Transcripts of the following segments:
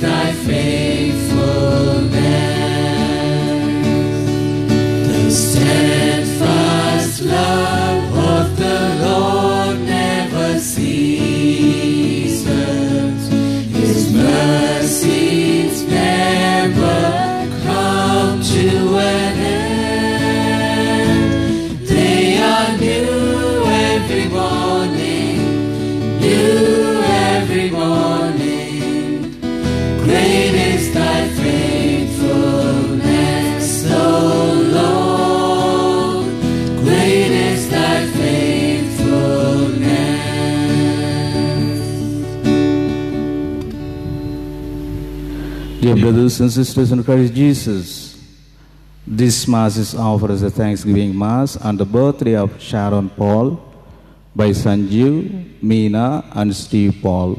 thy faithfulness. The steadfast love of the Lord never ceases. His mercies never come to an end. They are new every morning, new every morning. Great is thy faithfulness, O Lord. Great is thy faithfulness. Dear brothers and sisters in Christ Jesus, this Mass is offered as a Thanksgiving Mass on the birthday of Sharon Paul by Sanjeev, Meena and Steve Paul.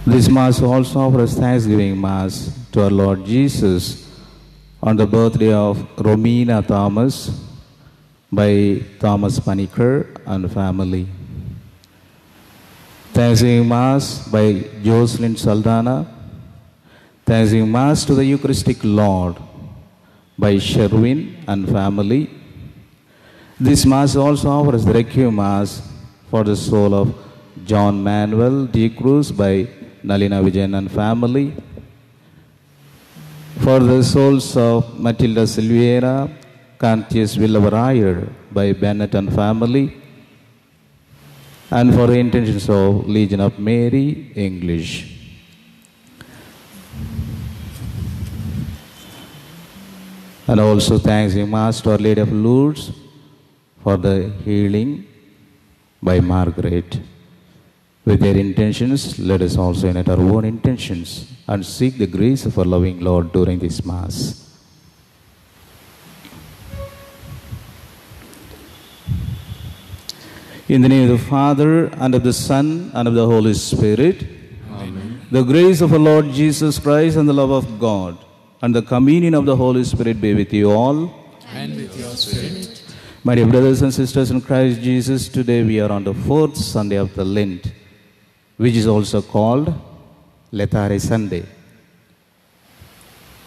This Mass also offers Thanksgiving Mass to our Lord Jesus on the birthday of Romina Thomas by Thomas Paniker and family. Thanksgiving Mass by Jocelyn Saldana. Thanksgiving Mass to the Eucharistic Lord by Sherwin and family. This Mass also offers the Requiem Mass for the soul of John Manuel D. Cruz by Nalina Vijayan and family. For the souls of Matilda Silveira, Cantius Villavarayer by Bennett and family. And for the intentions of Legion of Mary, English. And also thanksgiving Mass to Our Lady of Lourdes for the healing by Margaret. With their intentions, let us also unite our own intentions and seek the grace of our loving Lord during this Mass. In the name of the Father, and of the Son, and of the Holy Spirit. Amen. The grace of our Lord Jesus Christ and the love of God and the communion of the Holy Spirit be with you all. And with your spirit. My dear brothers and sisters in Christ Jesus, today we are on the 4th Sunday of the Lent, which is also called Laetare Sunday.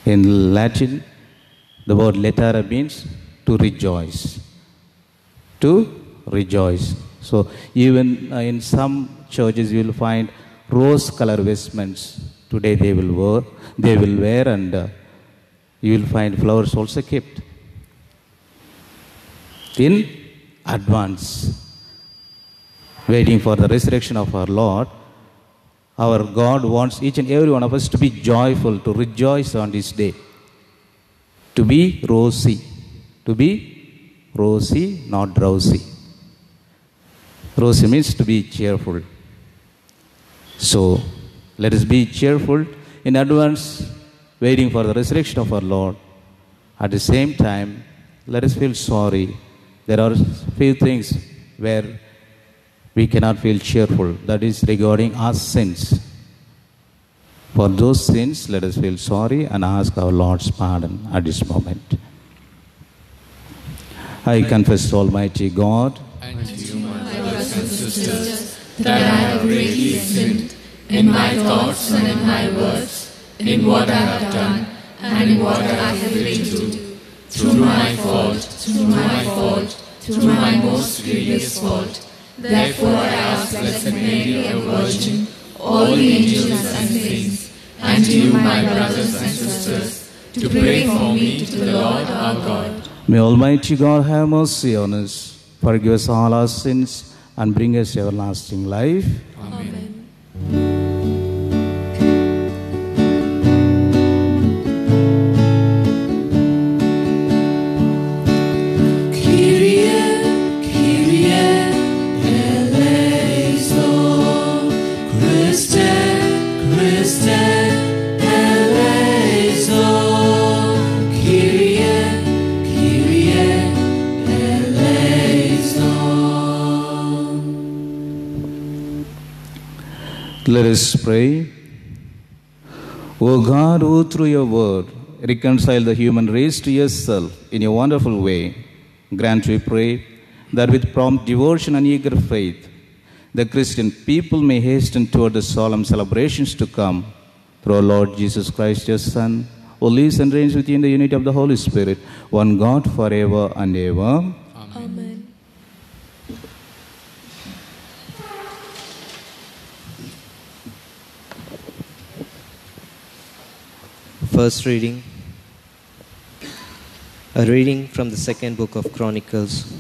In Latin, the word laetare means to rejoice. To rejoice. So even in some churches you will find rose-colored vestments. Today they will wear, and you will find flowers also kept in advance, waiting for the resurrection of our Lord. Our God wants each and every one of us to be joyful, to rejoice on this day, to be rosy, not drowsy. Rosy means to be cheerful. So let us be cheerful in advance, waiting for the resurrection of our Lord. At the same time, let us feel sorry. There are few things where we cannot feel cheerful. That is regarding our sins. For those sins, let us feel sorry and ask our Lord's pardon at this moment. I confess to Almighty God And to you, my brothers and sisters, that I have greatly sinned in my thoughts and in my words, in what I have done and in what I have failed to do, through my fault, through my most grievous fault. Therefore I ask Blessed Mary, our Virgin, all the angels and saints, and to you, my brothers and sisters, to pray for me to the Lord our God. May Almighty God have mercy on us, forgive us all our sins, and bring us everlasting life. Amen. Kyrie, Kyrie, eleison. Christe, Christe, eleison. Kyrie, Kyrie, eleison. Let us pray. O God, who through your word reconcile the human race to yourself in a wonderful way, grant, we pray, that with prompt devotion and eager faith, the Christian people may hasten toward the solemn celebrations to come. Through our Lord Jesus Christ, your Son, who lives and reigns with you in the unity of the Holy Spirit, one God forever and ever. Amen. First reading. A reading from the second book of Chronicles.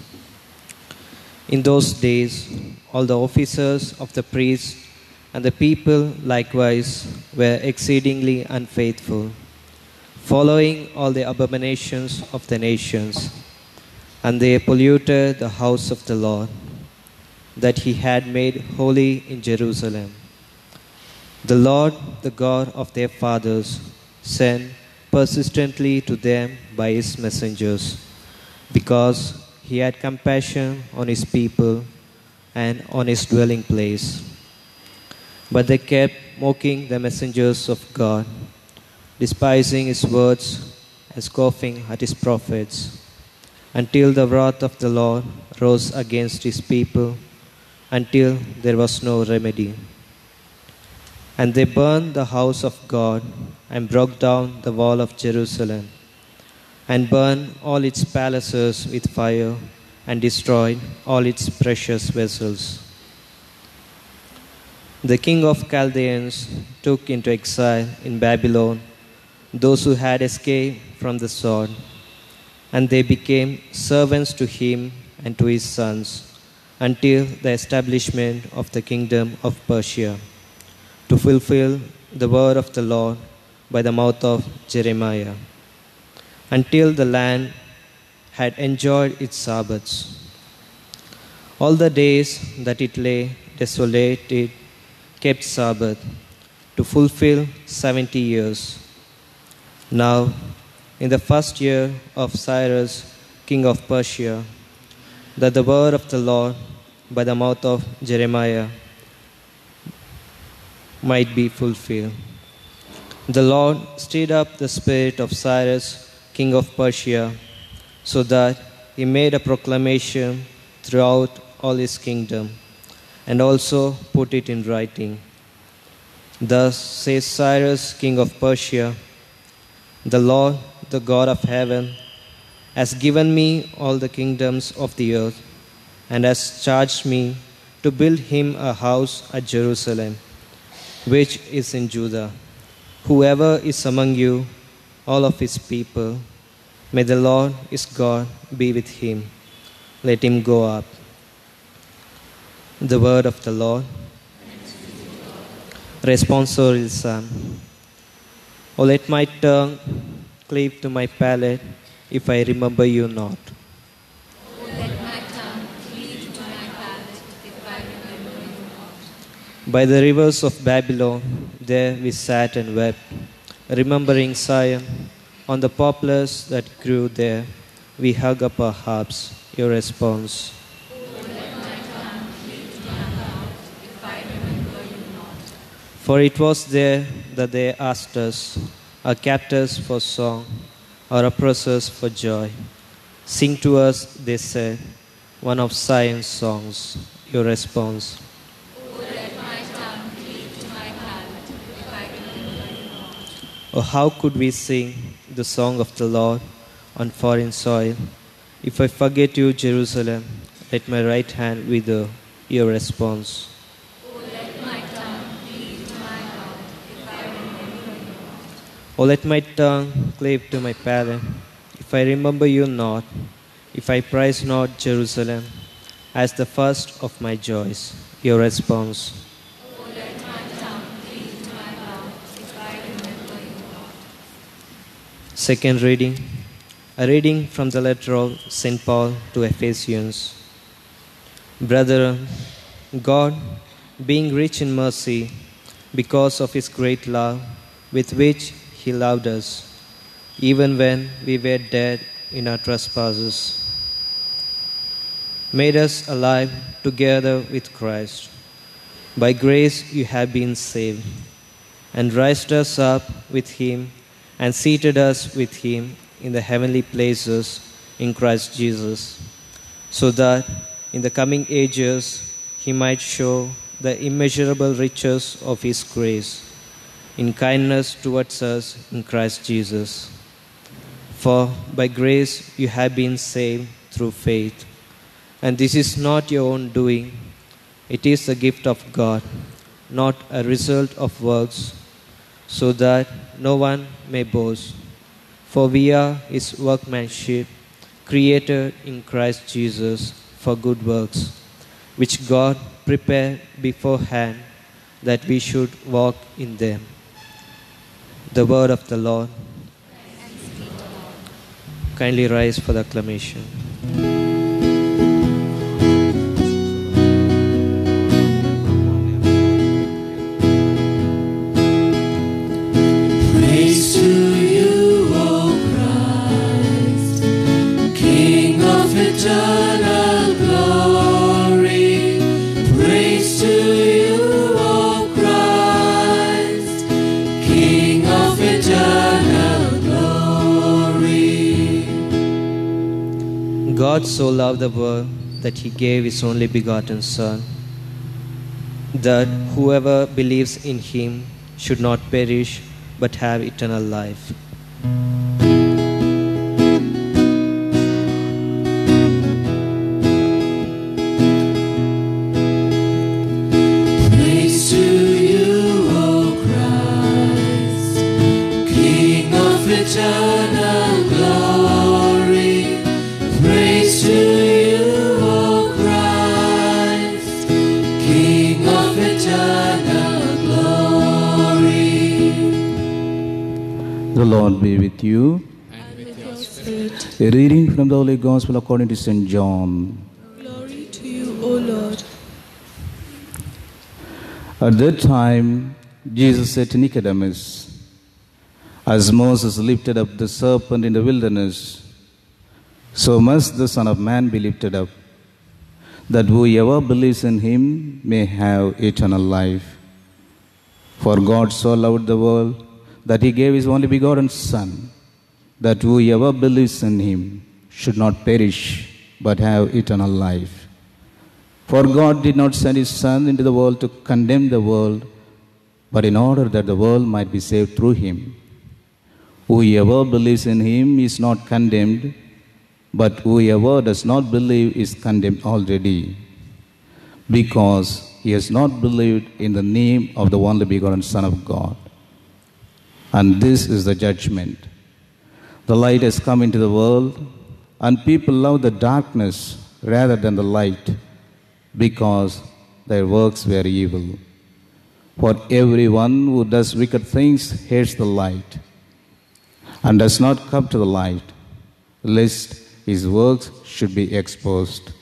In those days, all the officers of the priests and the people likewise were exceedingly unfaithful, following all the abominations of the nations, and they polluted the house of the Lord, that he had made holy in Jerusalem. The Lord, the God of their fathers, sent persistently to them by his messengers, because he had compassion on his people and on his dwelling place. But they kept mocking the messengers of God, despising his words and scoffing at his prophets, until the wrath of the Lord rose against his people, until there was no remedy. And they burned the house of God and broke down the wall of Jerusalem, and burned all its palaces with fire, and destroyed all its precious vessels. The king of Chaldeans took into exile in Babylon those who had escaped from the sword, and they became servants to him and to his sons, until the establishment of the kingdom of Persia, to fulfill the word of the Lord by the mouth of Jeremiah, until the land had enjoyed its Sabbaths. All the days that it lay desolate, it kept Sabbath, to fulfill 70 years. Now, in the first year of Cyrus, king of Persia, that the word of the Lord by the mouth of Jeremiah might be fulfilled. The Lord stirred up the spirit of Cyrus, king of Persia, so that he made a proclamation throughout all his kingdom, and also put it in writing. Thus says Cyrus, king of Persia, the Lord, the God of heaven, has given me all the kingdoms of the earth, and has charged me to build him a house at Jerusalem, which is in Judah. Whoever is among you, all of his people, may the Lord his God be with him. Let him go up. The word of the Lord. Responsorial Psalm. O let my tongue cleave to my palate, if I remember you not. O let my tongue cleave to my palate, if I remember you not. By the rivers of Babylon, there we sat and wept, remembering Zion. On the poplars that grew there, we hung up our harps. Your response. O let my tongue cleave to my palate, if I remember you not. For it was there that they asked us, our captors for song, our oppressors for joy. Sing to us, they said, one of Zion's songs. Your response. O let my tongue cleave to my palate, if I remember you not. Oh, how could we sing the song of the Lord on foreign soil? If I forget you, Jerusalem, let my right hand wither. Your response. O let my tongue cleave to my palate, if I remember you not. Oh, let my tongue cleave to my palate, if I remember you not, if I prize not Jerusalem as the first of my joys. Your response. O let my tongue cleave to my palate, if I remember you not. Second reading. A reading from the letter of St. Paul to Ephesians. Brethren, God, being rich in mercy, because of his great love with which he loved us, even when we were dead in our trespasses, made us alive together with Christ. By grace you have been saved, and raised us up with him, and seated us with him in the heavenly places in Christ Jesus, so that in the coming ages he might show the immeasurable riches of his grace in kindness towards us in Christ Jesus. For by grace you have been saved through faith, and this is not your own doing, it is the gift of God, not a result of works, so that no one may boast. For we are his workmanship, created in Christ Jesus for good works, which God prepared beforehand that we should walk in them. The word of the Lord. Kindly rise for the acclamation. Praise to you, O Christ, King of eternal glory. Praise to you, O Christ, King of eternal glory. God so loved the world that he gave his only begotten Son, that whoever believes in him should not perish but have eternal life. Praise to you, O Christ, King of eternal glory. Praise to you, O Christ, King of eternal glory. The Lord be with you. And with your spirit. A reading from the Holy Gospel according to St. John. Glory to you, O Lord. At that time, Jesus said to Nicodemus, "As Moses lifted up the serpent in the wilderness, so must the Son of Man be lifted up, that whoever believes in him may have eternal life. For God so loved the world that he gave his only begotten Son, that whoever believes in him should not perish but have eternal life. For God did not send his Son into the world to condemn the world, but in order that the world might be saved through him. Whoever believes in him is not condemned, but whoever does not believe is condemned already, because he has not believed in the name of the only begotten Son of God. And this is the judgment. The light has come into the world, and people love the darkness rather than the light, because their works were evil. For everyone who does wicked things hates the light, and does not come to the light, lest his works should be exposed.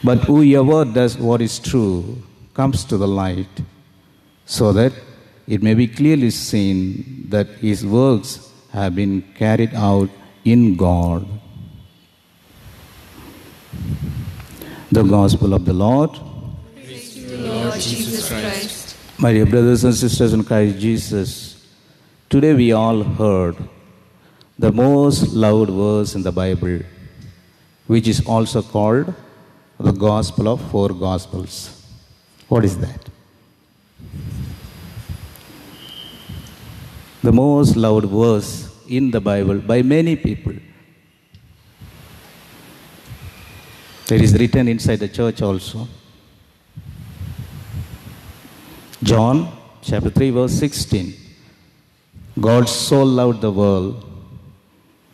But whoever does what is true comes to the light, so that it may be clearly seen that his works have been carried out in God." The Gospel of the Lord. Praise to you, Lord Jesus Christ. My dear brothers and sisters in Christ Jesus, today we all heard the most loved verse in the Bible, which is also called the Gospel of Four Gospels. What is that? The most loved verse in the Bible by many people. It is written inside the church also. John chapter 3 verse 16. God so loved the world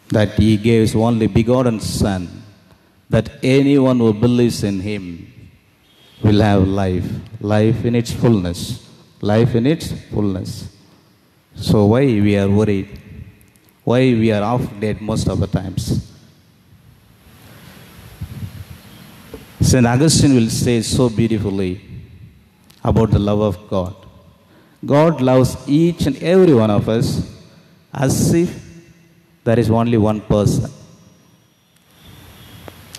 that he gave his only begotten Son, that anyone who believes in him will have life, life in its fullness, life in its fullness. So why we are worried? Why we are half dead most of the times? St. Augustine will say so beautifully about the love of God. God loves each and every one of us as if there is only one person.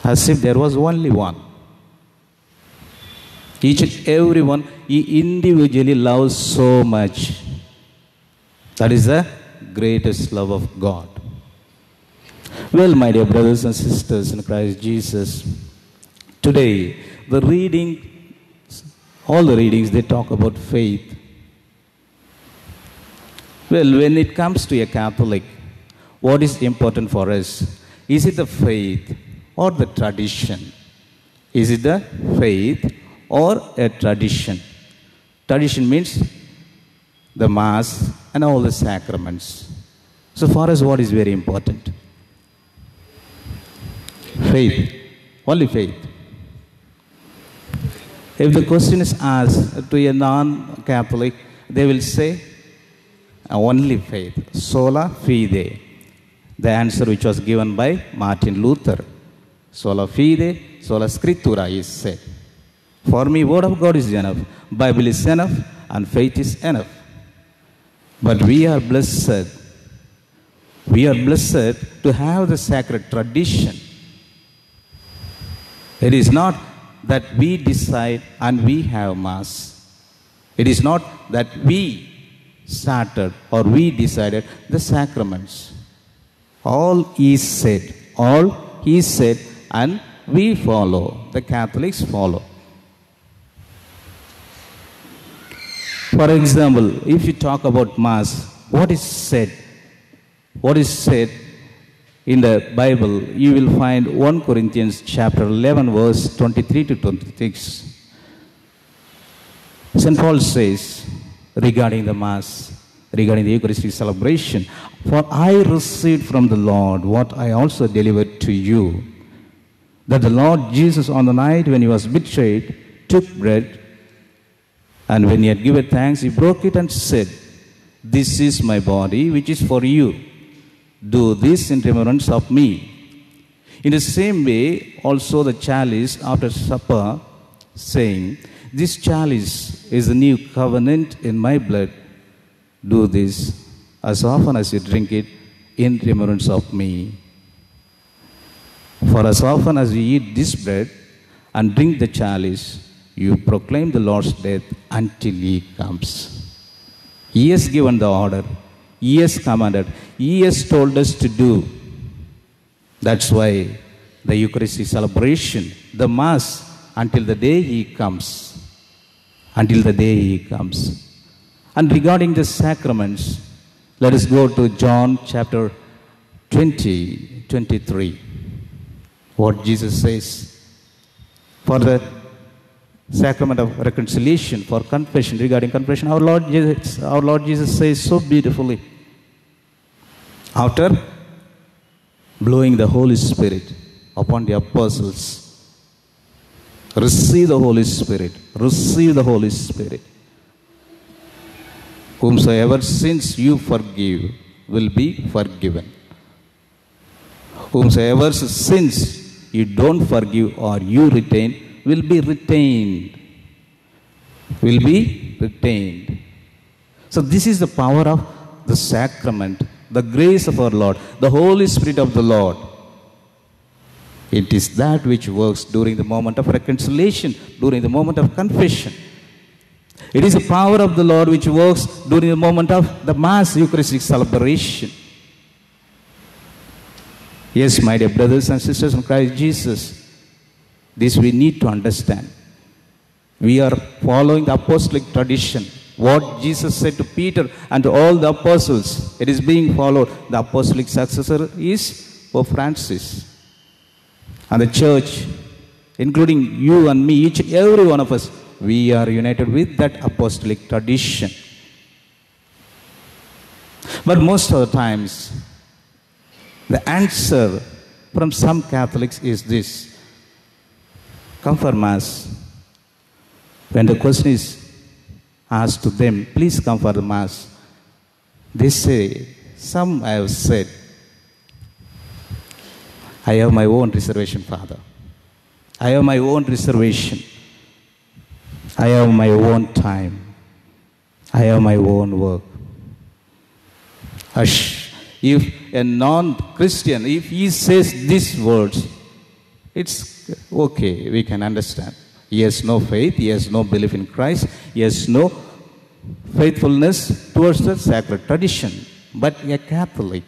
As if there was only one. Each and every one he individually loves so much. That is the greatest love of God. Well, my dear brothers and sisters in Christ Jesus, today the reading, all the readings, they talk about faith. Well, when it comes to a Catholic, what is important for us? Is it the faith or the tradition? Is it the faith or a tradition? Tradition means the Mass and all the sacraments. So for us, what is very important? Faith. Only faith. If the question is asked to a non-Catholic, they will say, only faith. Sola fide. The answer which was given by Martin Luther. Sola fide, sola scriptura is said. For me, word of God is enough. Bible is enough and faith is enough. But we are blessed. We are blessed to have the sacred tradition. It is not that we decide and we have Mass. It is not that we started or we decided the sacraments. All is said. All is said and we follow. The Catholics follow. For example, if you talk about Mass, what is said? What is said in the Bible? You will find 1 Corinthians chapter 11 verse 23 to 26. St. Paul says regarding the Mass, regarding the Eucharistic celebration, for I received from the Lord what I also delivered to you, that the Lord Jesus on the night when he was betrayed took bread, and when he had given thanks, he broke it and said, "This is my body which is for you. Do this in remembrance of me." In the same way, also the chalice after supper, saying, "This chalice is the new covenant in my blood. Do this as often as you drink it in remembrance of me. For as often as you eat this bread and drink the chalice, you proclaim the Lord's death until he comes." He has given the order. He has commanded. He has told us to do. That's why the Eucharistic celebration, the Mass, until the day he comes. Until the day he comes. And regarding the sacraments, let us go to John chapter 20, 23. What Jesus says. For the sacrament of reconciliation, for confession, regarding confession, our Lord Jesus says so beautifully, after blowing the Holy Spirit upon the apostles, receive the Holy Spirit, receive the Holy Spirit. Whomsoever sins you forgive will be forgiven. Whomsoever sins you don't forgive or you retain will be retained. Will be retained. So this is the power of the sacrament, the grace of our Lord, the Holy Spirit of the Lord. It is that which works during the moment of reconciliation, during the moment of confession. It is the power of the Lord which works during the moment of the Mass Eucharistic celebration. Yes, my dear brothers and sisters in Christ Jesus, this we need to understand. We are following the apostolic tradition. What Jesus said to Peter and to all the apostles, it is being followed. The apostolic successor is Pope Francis. And the church, including you and me, each and every one of us, we are united with that apostolic tradition. But most of the times, the answer from some Catholics is this: come for Mass. When the question is asked to them, please come for the Mass, they say, some have said, I have my own reservation, Father. I have my own reservation. I have my own time. I have my own work. Hush. If a non-Christian, if he says these words, it's okay, we can understand. He has no faith, he has no belief in Christ, he has no faithfulness towards the sacred tradition. But a Catholic,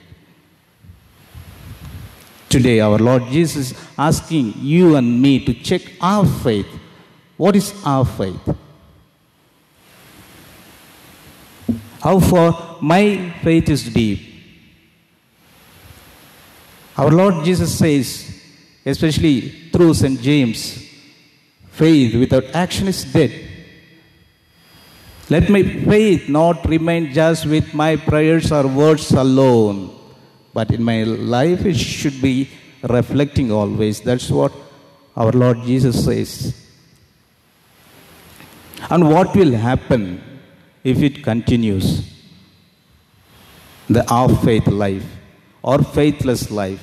today our Lord Jesus is asking you and me to check our faith What is our faith? How far my faith is deep. Our Lord Jesus says, especially through St. James, faith without action is dead. Let my faith not remain just with my prayers or words alone, but in my life it should be reflecting always. That's what our Lord Jesus says. And what will happen if it continues? The half-faith life or faithless life,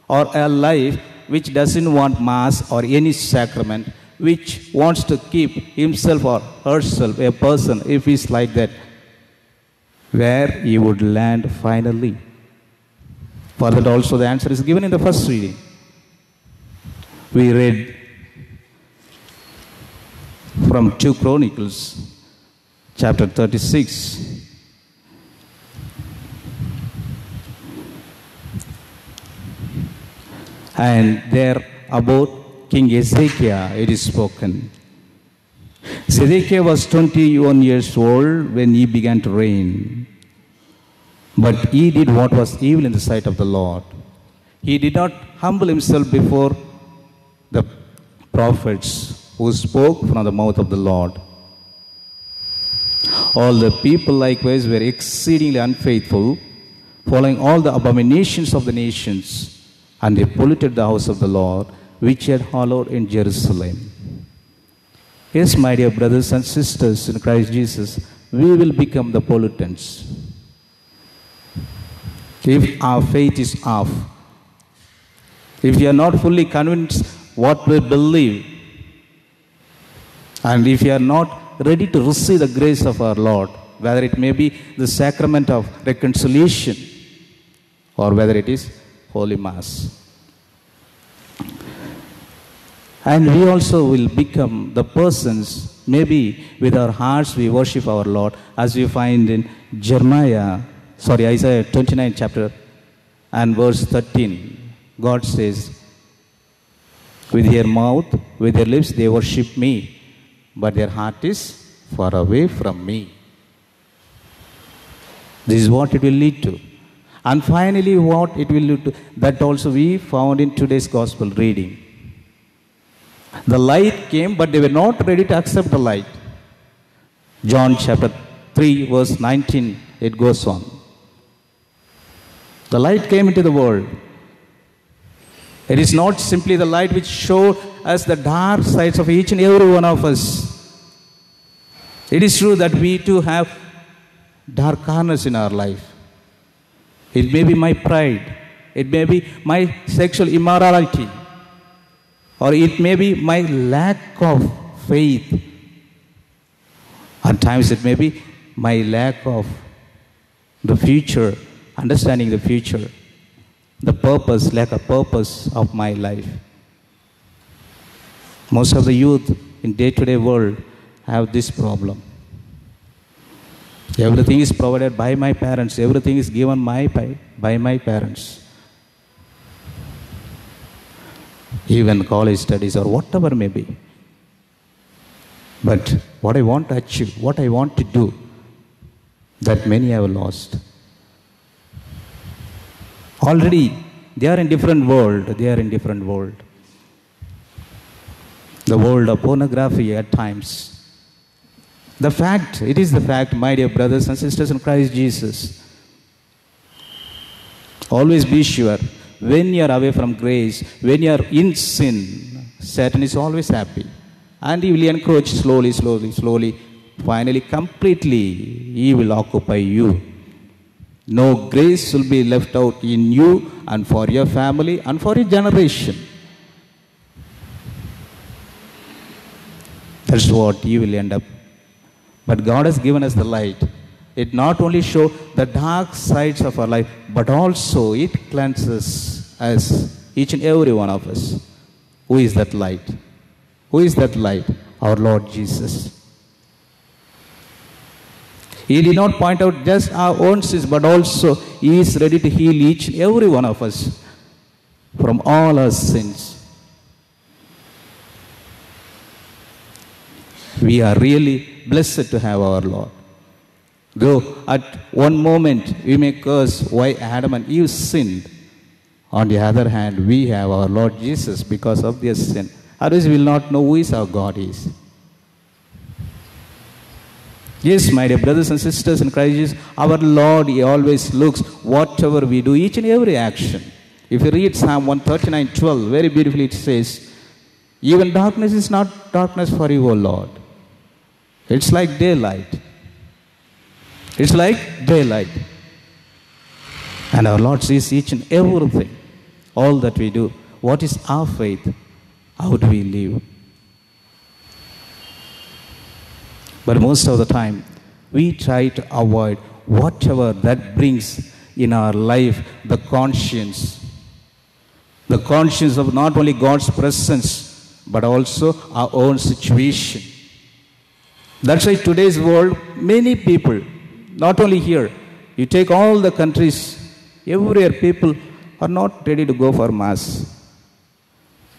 or a life which doesn't want mass or any sacrament, which wants to keep himself or herself, a person, if he's like that, where he would land finally. For that also the answer is given in the first reading. We read from 2 Chronicles, chapter 36. And there about King Hezekiah it is spoken. Zedekiah was 21 years old when he began to reign. But he did what was evil in the sight of the Lord. He did not humble himself before the prophets who spoke from the mouth of the Lord. All the people likewise were exceedingly unfaithful, following all the abominations of the nations, and they polluted the house of the Lord, which he had hallowed in Jerusalem. Yes, my dear brothers and sisters in Christ Jesus, we will become the pollutants. If our faith is off, if we are not fully convinced what we believe, and if we are not ready to receive the grace of our Lord, whether it may be the sacrament of reconciliation or whether it is Holy Mass. And we also will become the persons, maybe with our hearts we worship our Lord, as we find in Isaiah 29 chapter and verse 13. God says, with their mouth, with their lips they worship me, but their heart is far away from me. This is what it will lead to. And finally, what it will lead to, that also we found in today's gospel reading. The light came, but they were not ready to accept the light. John chapter 3, verse 19, it goes on. The light came into the world. It is not simply the light which showed us the dark sides of each and every one of us. It is true that we too have dark corners in our life. It may be my pride. It may be my sexual immorality. Or it may be my lack of faith. At times it may be my lack of the future, understanding the future, the purpose, lack of purpose of my life. Most of the youth in day-to-day world have this problem. Everything is provided by my parents. Everything is given by my parents. Even college studies or whatever may be. But what I want to achieve, what I want to do, that many have lost. Already they are in different world. They are in different world. The world of pornography at times. It is the fact, my dear brothers and sisters in Christ Jesus. Always be sure, when you are away from grace, when you are in sin, Satan is always happy. And he will encroach slowly, finally, completely, he will occupy you. No grace will be left out in you and for your family and for your generation. That's what you will end up. But God has given us the light. It not only shows the dark sides of our life, but also it cleanses us, each and every one of us. Who is that light? Who is that light? Our Lord Jesus. He did not point out just our own sins, but also He is ready to heal each and every one of us from all our sins. We are really blessed to have our Lord. Though at one moment we may curse why Adam and Eve sinned, on the other hand, we have our Lord Jesus because of their sin. Otherwise, we will not know who is our God is. Yes, my dear brothers and sisters in Christ Jesus, our Lord, He always looks whatever we do, each and every action. If you read Psalm 139:12, very beautifully it says, even darkness is not darkness for you, O Lord. It's like daylight. It's like daylight. And our Lord sees each and everything, all that we do. What is our faith? How do we live? But most of the time, we try to avoid whatever that brings in our life the conscience of not only God's presence, but also our own situation. That's why today's world, many people, not only here, you take all the countries, everywhere people are not ready to go for Mass.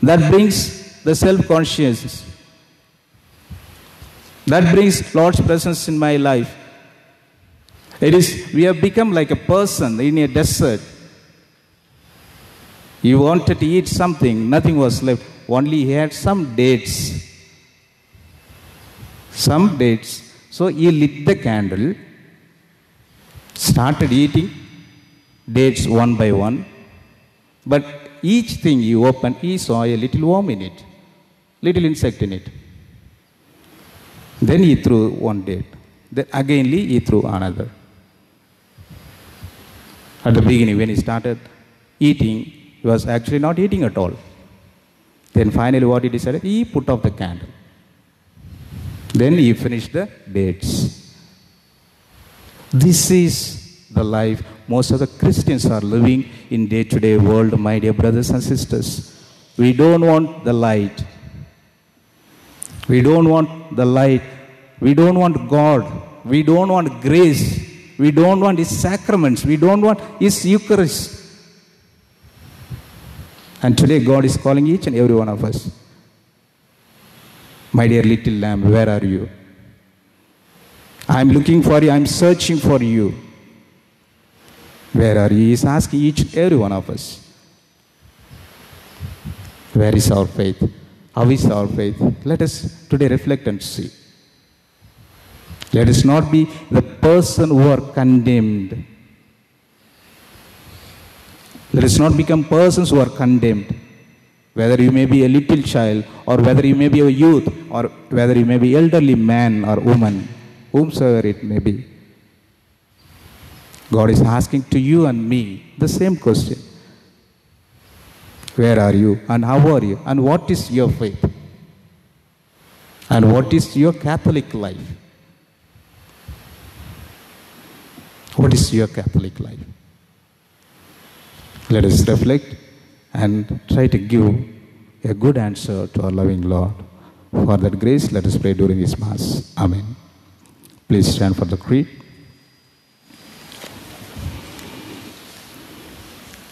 That brings the self-consciousness. That brings Lord's presence in my life. It is, we have become like a person in a desert. He wanted to eat something, nothing was left. Only he had some dates. Some dates. So he lit the candle, started eating dates one by one. But each thing he opened, he saw a little worm in it, little insect in it. Then he threw one date. Then againly he threw another. At the beginning, when he started eating, he was actually not eating at all. Then finally what he decided, he put off the candle. Then he finished the dates. This is the life most of the Christians are living in day-to-day world, my dear brothers and sisters. We don't want the light. We don't want the light. We don't want God. We don't want grace. We don't want His sacraments. We don't want His Eucharist. And today God is calling each and every one of us. My dear little lamb, where are you? I am looking for you. I am searching for you. Where are you? He is asking each and every one of us. Where is our faith? How is our faith? Let us today reflect and see. Let us not be the person who are condemned. Let us not become persons who are condemned. Whether you may be a little child, or whether you may be a youth, or whether you may be elderly man or woman, whomsoever it may be. God is asking to you and me the same question. Where are you and how are you and what is your faith? And what is your Catholic life? What is your Catholic life? Let us reflect and try to give a good answer to our loving Lord. For that grace, let us pray during this Mass. Amen. Please stand for the creed.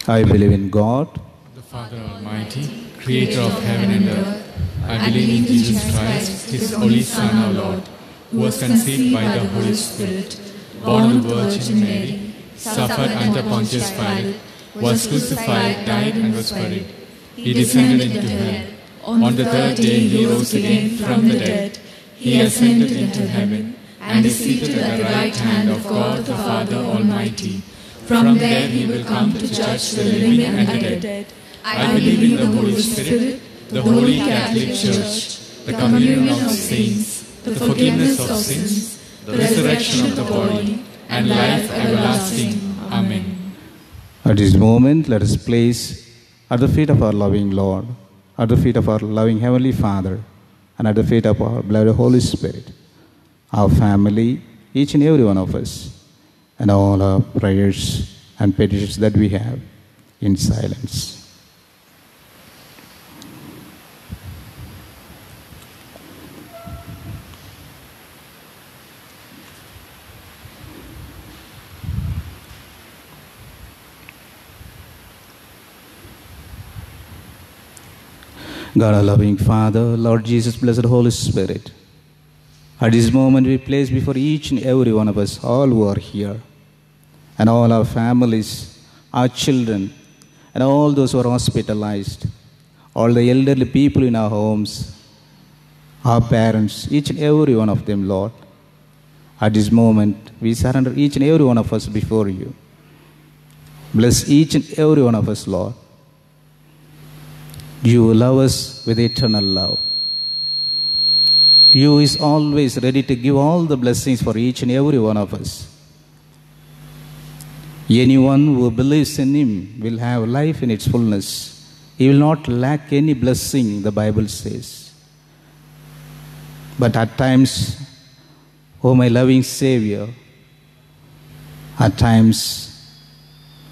I believe in God, the Father Almighty, creator of heaven and earth. I believe in Jesus Christ, His only Son, our Lord, who was conceived by the Holy Spirit, born of the Virgin Mary, suffered under Pontius Pilate, was crucified, died, and was buried. He descended into hell. On the third day He rose again from the dead. He ascended into heaven, and is seated at the right hand of God the Father Almighty. From there He will come to judge the living and the dead. I believe in the Holy Spirit, the Holy Catholic Church, the communion of saints, the forgiveness of sins, the resurrection of the body, and life everlasting. Amen. At this moment, let us place at the feet of our loving Lord, at the feet of our loving Heavenly Father, and at the feet of our beloved Holy Spirit, our family, each and every one of us, and all our prayers and petitions that we have in silence. God, our loving Father, Lord Jesus, blessed Holy Spirit, At this moment, we place before each and every one of us, all who are here, and all our families, our children, and all those who are hospitalized, all the elderly people in our homes, our parents, each and every one of them, Lord. At this moment, we surrender each and every one of us before you. Bless each and every one of us, Lord. You love us with eternal love. You is always ready to give all the blessings for each and every one of us. Anyone who believes in Him will have life in its fullness. He will not lack any blessing, the Bible says. But at times, oh my loving Savior, at times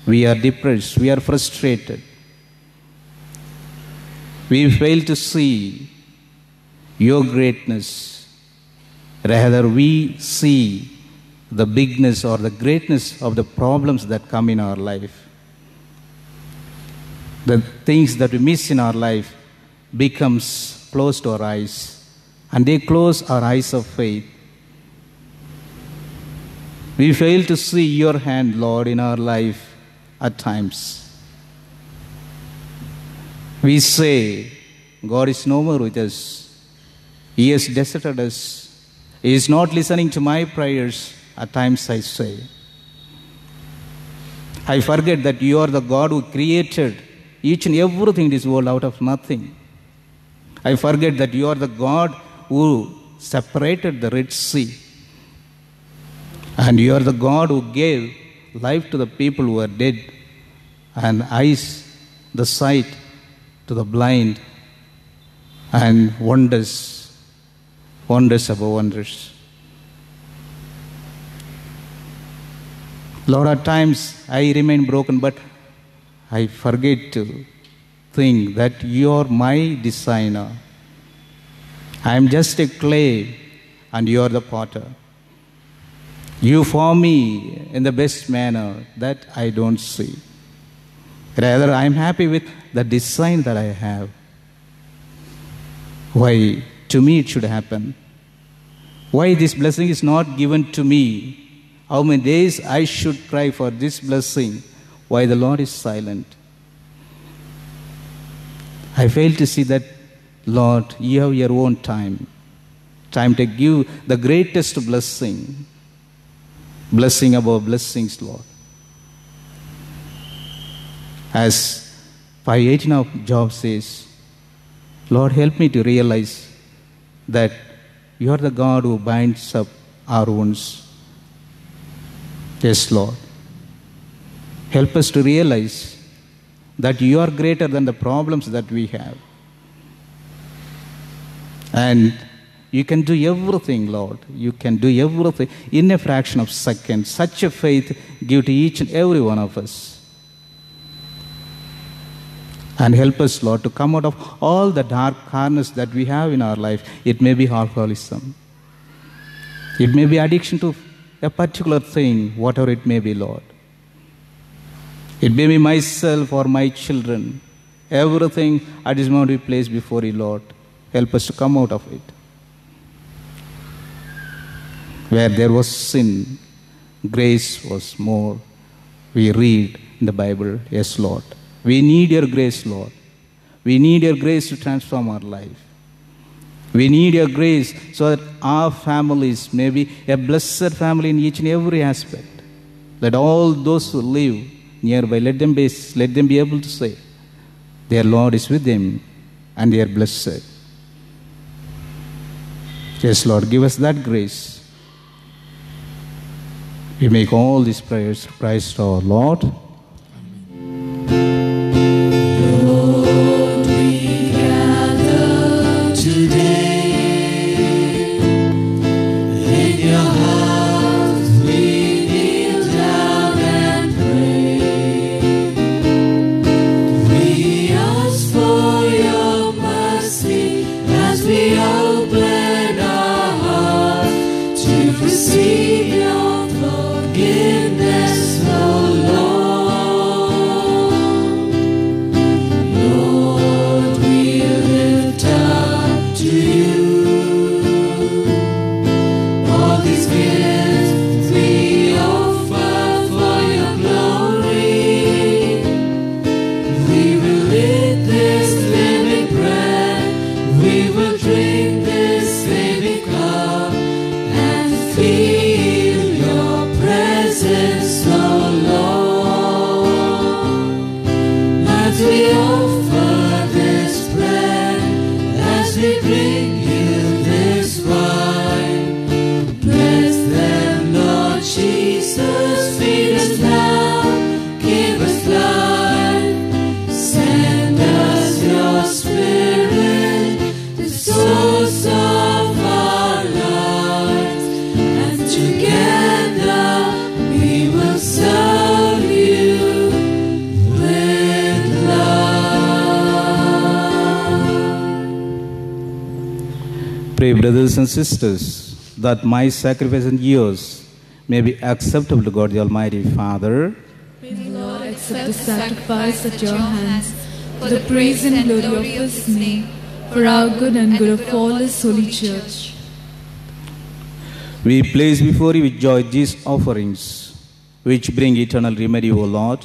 we are depressed, we are frustrated. We fail to see your greatness. Rather, we see the bigness or the greatness of the problems that come in our life. The things that we miss in our life becomes close to our eyes, and they close our eyes of faith. We fail to see your hand, Lord, in our life at times. We say, God is no more with us. He has deserted us. He is not listening to my prayers. At times I say, I forget that you are the God who created each and everything in this world out of nothing. I forget that you are the God who separated the Red Sea. And you are the God who gave life to the people who are dead, and eyes, the sight to the blind, and wonders above wonders. Lord, at times I remain broken, but I forget to think that you are my designer. I am just a clay and you are the potter. You form me in the best manner that I don't see. Rather, I am happy with the design that I have. Why to me it should happen? Why this blessing is not given to me? How many days I should cry for this blessing? Why the Lord is silent? I fail to see that, Lord, you have your own time to give the greatest blessing. Blessing above blessings, Lord. As 5:18 of Job says, Lord, help me to realize that you are the God who binds up our wounds. Yes, Lord. Help us to realize that you are greater than the problems that we have. And you can do everything, Lord. You can do everything in a fraction of a second. Such a faith give to each and every one of us. And help us, Lord, to come out of all the dark corners that we have in our life. It may be alcoholism. It may be addiction to a particular thing, whatever it may be, Lord. It may be myself or my children. Everything at this moment we place before you, Lord. Help us to come out of it. Where there was sin, grace was more. We read in the Bible, yes, Lord. We need your grace, Lord. We need your grace to transform our life. We need your grace so that our families may be a blessed family in each and every aspect. Let all those who live nearby, let them be able to say, their Lord is with them and they are blessed. Yes, Lord, give us that grace. We make all these prayers, Christ our Lord. Receive your forgiveness, O Lord. Pray, brothers and sisters, that my sacrifice and yours may be acceptable to God the Almighty Father. May the Lord accept the sacrifice at your hands for the praise and glory of His name, for our good and good of all His holy church. We place before you with joy these offerings, which bring eternal remedy, O Lord,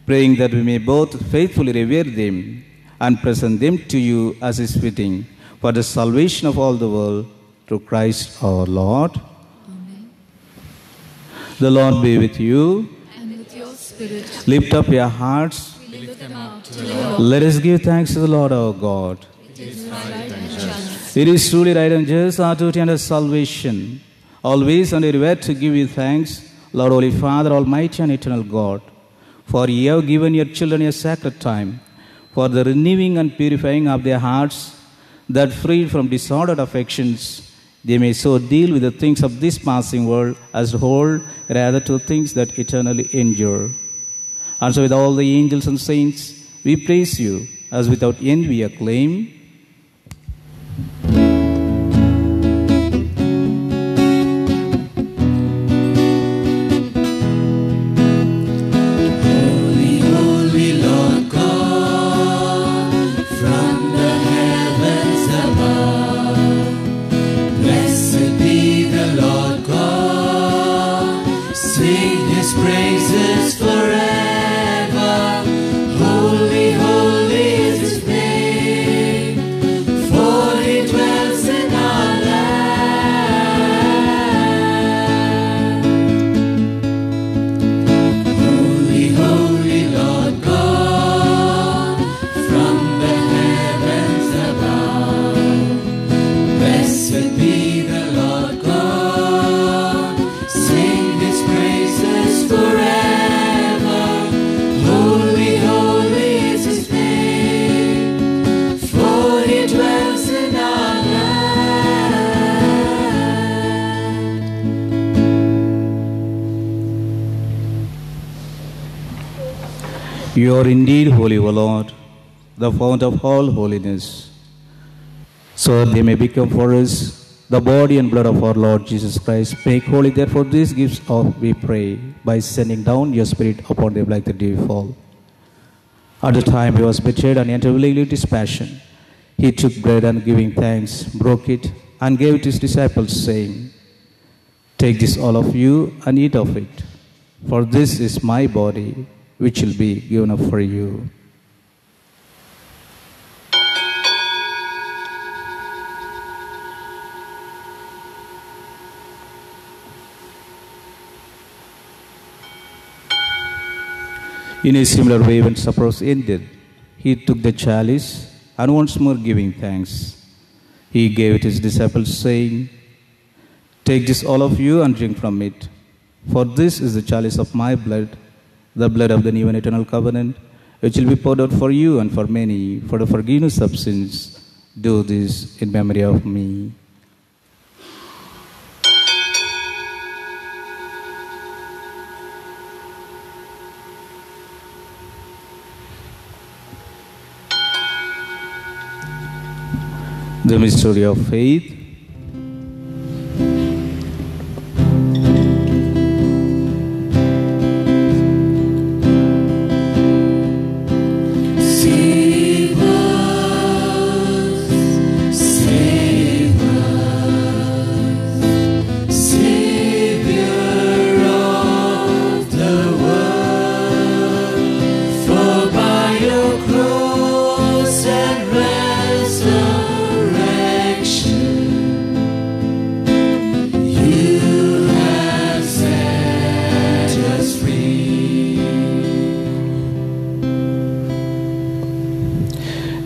praying that we may both faithfully revere them and present them to you as is fitting, for the salvation of all the world, through Christ our Lord. Amen. The Lord be with you. And with your spirit, Lift up your hearts. we lift them up to the Lord. Let us give thanks to the Lord our God. It is right and just. It is truly right and just, our duty and our salvation, always and everywhere to give you thanks, Lord, Holy Father, Almighty and Eternal God, for you have given your children a sacred time for the renewing and purifying of their hearts, that freed from disordered affections, they may so deal with the things of this passing world as whole, rather to things that eternally endure. And so with all the angels and saints, we praise you, as without end we acclaim. You are indeed holy, O Lord, the fount of all holiness. So they may become for us the body and blood of our Lord Jesus Christ. Make holy, therefore, these gifts of, we pray, by sending down your Spirit upon them like the dew fall. At the time he was betrayed and entered willingly into his passion, he took bread and giving thanks, broke it, and gave it to his disciples, saying, Take this, all of you, and eat of it, for this is my body, which will be given up for you. In a similar way, when supper was ended, he took the chalice, and once more giving thanks, he gave it to his disciples, saying, Take this, all of you, and drink from it, for this is the chalice of my blood, the blood of the new and eternal covenant, which will be poured out for you and for many, for the forgiveness of sins. Do this in memory of me. The mystery of faith.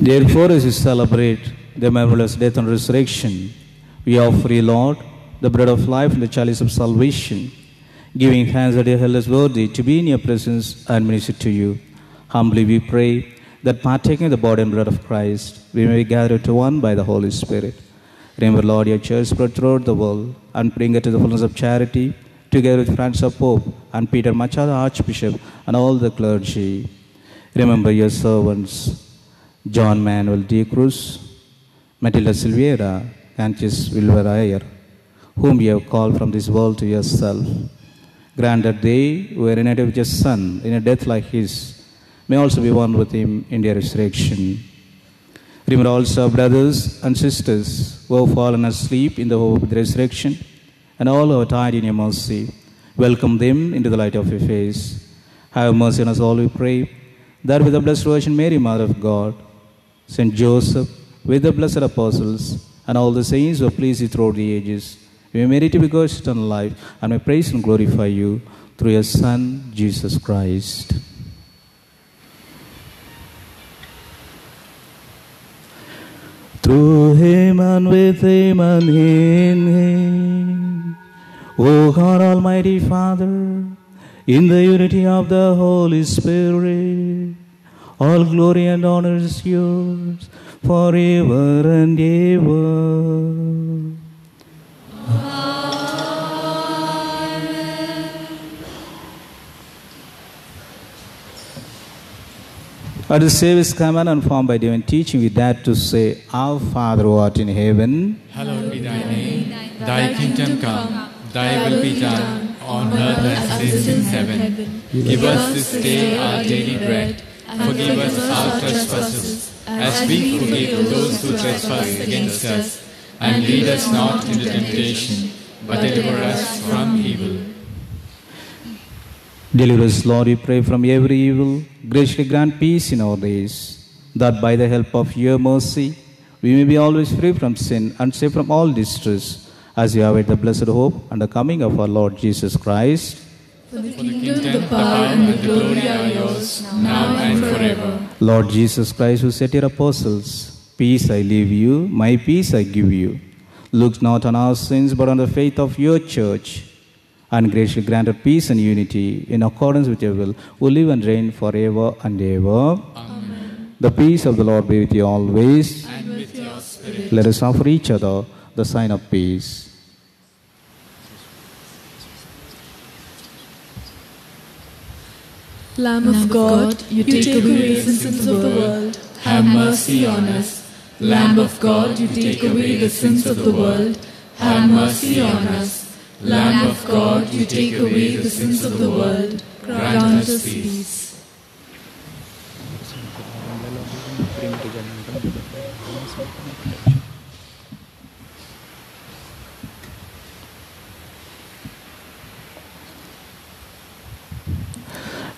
Therefore, as we celebrate the marvelous death and resurrection, we offer you, Lord, the bread of life and the chalice of salvation, giving thanks that you held us worthy to be in your presence and minister to you. Humbly we pray that partaking of the body and blood of Christ, we may be gathered to one by the Holy Spirit. Remember, Lord, your church spread throughout the world, and bring it to the fullness of charity, together with Francis Pope and Peter Machado, Archbishop, and all the clergy. Remember your servants, John Manuel de Cruz, Matilda Silveira, Cantius Wilbur, whom you have called from this world to yourself. Grant that they who are united with your Son in a death like his may also be one with him in their resurrection. Remember also our brothers and sisters who have fallen asleep in the hope of the resurrection, and all who have died in your mercy. Welcome them into the light of your face. Have mercy on us all, we pray, that with the Blessed Virgin Mary, Mother of God, Saint Joseph, with the blessed apostles, and all the saints who have pleased you throughout the ages, we may merit to be God's eternal life, and may praise and glorify you through your Son, Jesus Christ. Through him and with him and in him, O God Almighty Father, in the unity of the Holy Spirit, all glory and honor is yours forever and ever. At the Savior's command and formed by divine teaching, we dare to say, Our Father who art in heaven, Hallowed be thy name. Thy kingdom come. Thy will be done on earth as it is in heaven. Give us this day our daily bread. Forgive us our trespasses, as we forgive those who trespass against us. And lead us not into temptation, but deliver us from evil. Deliver us, Lord, we pray, from every evil. Graciously grant peace in our days, that by the help of your mercy, we may be always free from sin and safe from all distress, as we await the blessed hope and the coming of our Lord Jesus Christ. For the kingdom, the power, and the glory are yours, now and forever. Lord Jesus Christ, who said to your apostles, Peace I leave you, my peace I give you. Look not on our sins, but on the faith of your church, and graciously granted peace and unity in accordance with your will, who live and reign forever and ever. Amen. The peace of the Lord be with you always. And with your spirit. Let us offer each other the sign of peace. Lamb of God, you take away the sins of the world. Have mercy on us. Lamb of God, you take away the sins of the world. Have mercy on us. Lamb of God, you take away the sins of the world. Grant us peace.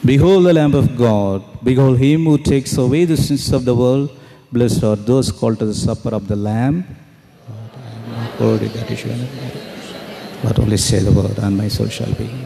Behold the Lamb of God. Behold him who takes away the sins of the world. Blessed are those called to the supper of the Lamb. Worthy that you should enter, but only say the word, and my soul shall be healed.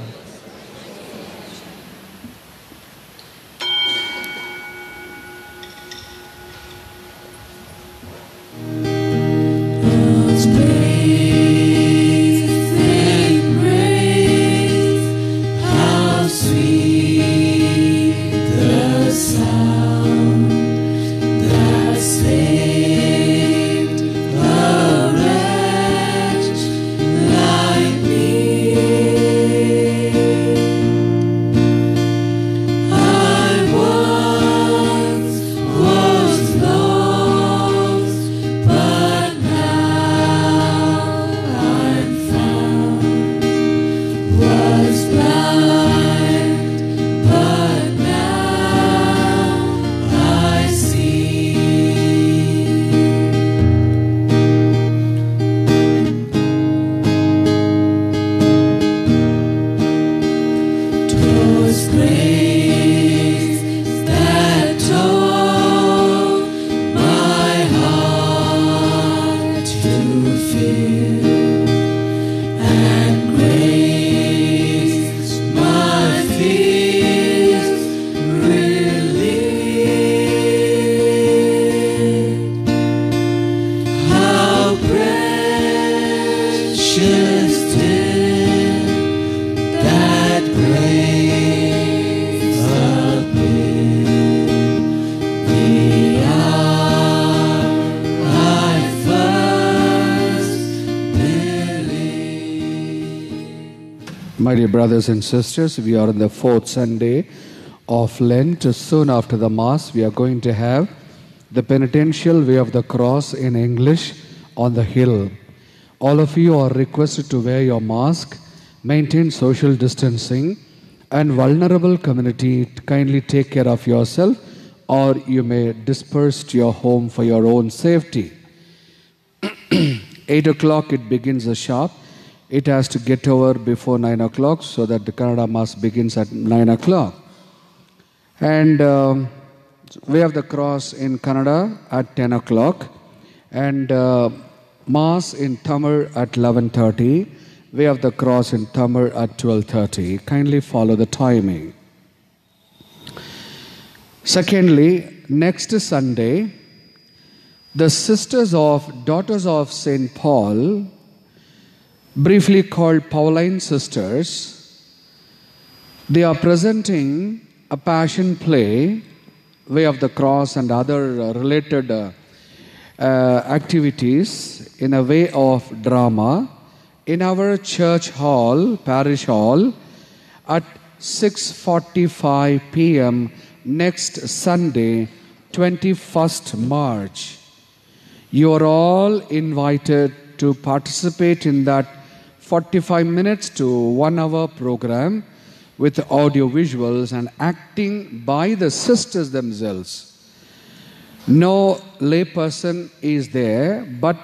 My dear brothers and sisters, we are on the fourth Sunday of Lent. Soon after the Mass, we are going to have the penitential way of the cross in English on the hill. All of you are requested to wear your mask, maintain social distancing, and vulnerable community, kindly take care of yourself, or you may disperse to your home for your own safety. 8 o'clock it begins the sharp. It has to get over before 9 o'clock so that the Kannada Mass begins at 9 o'clock. And Way of the Cross in Kannada at 10 o'clock. And Mass in Tamil at 11:30. Way of the Cross in Tamil at 12:30. Kindly follow the timing. Secondly, next Sunday, the Sisters of Daughters of St. Paul, briefly called Pauline Sisters, they are presenting a passion play, Way of the Cross and other related activities in a way of drama in our church hall, parish hall, at 6:45 p.m. next Sunday, 21st March. You are all invited to participate in that 45 minutes to 1 hour program with audio visuals and acting by the sisters themselves. No layperson is there, but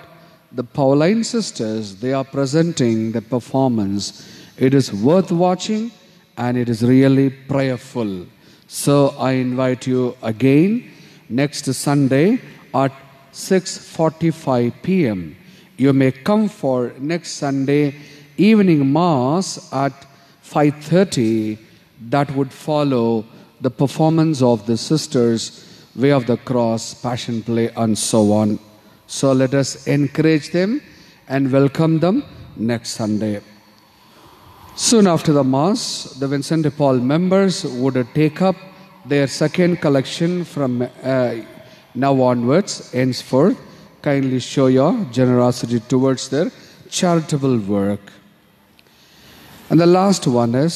the Pauline sisters, they are presenting the performance. It is worth watching and it is really prayerful. So I invite you again next Sunday at 6:45 p.m. You may come for next Sunday evening Mass at 5:30. That would follow the performance of the sisters, Way of the Cross, Passion Play, and so on. So let us encourage them and welcome them next Sunday. Soon after the Mass, the Vincent de Paul members would take up their second collection from now onwards, henceforth. Kindly show your generosity towards their charitable work. And the last one is,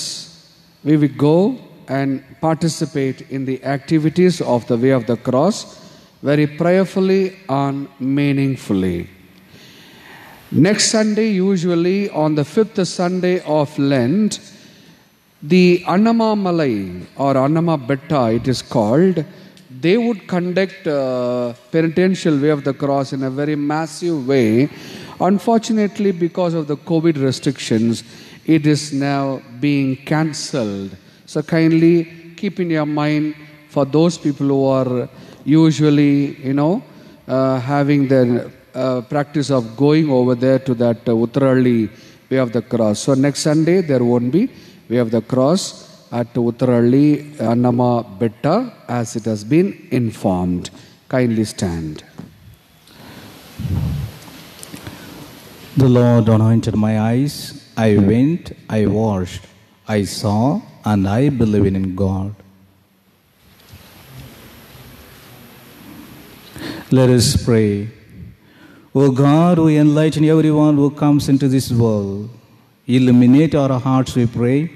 we will go and participate in the activities of the Way of the Cross very prayerfully and meaningfully. Next Sunday, usually on the 5th Sunday of Lent, the Annama Malai or Annama Betta, it is called, they would conduct penitential Way of the Cross in a very massive way. Unfortunately, because of the COVID restrictions, it is now being cancelled. So kindly keep in your mind for those people who are usually, having the practice of going over there to that Uttaralli Way of the Cross. So next Sunday there won't be Way of the Cross at Uttaralli Annama Betta as it has been informed. Kindly stand. The Lord anointed my eyes. I went, I washed, I saw, and I believe in God. Let us pray. O God, who enlighten everyone who comes into this world, illuminate our hearts, we pray,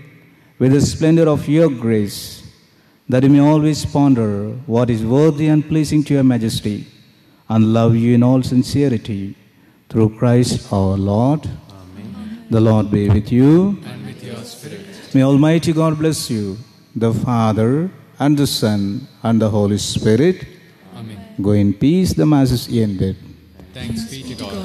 with the splendor of your grace, that we may always ponder what is worthy and pleasing to your majesty, and love you in all sincerity, through Christ our Lord. Amen. The Lord be with you. And with your spirit. May Almighty God bless you, the Father, and the Son, and the Holy Spirit. Amen. Go in peace, the Mass is ended. Thanks be to God.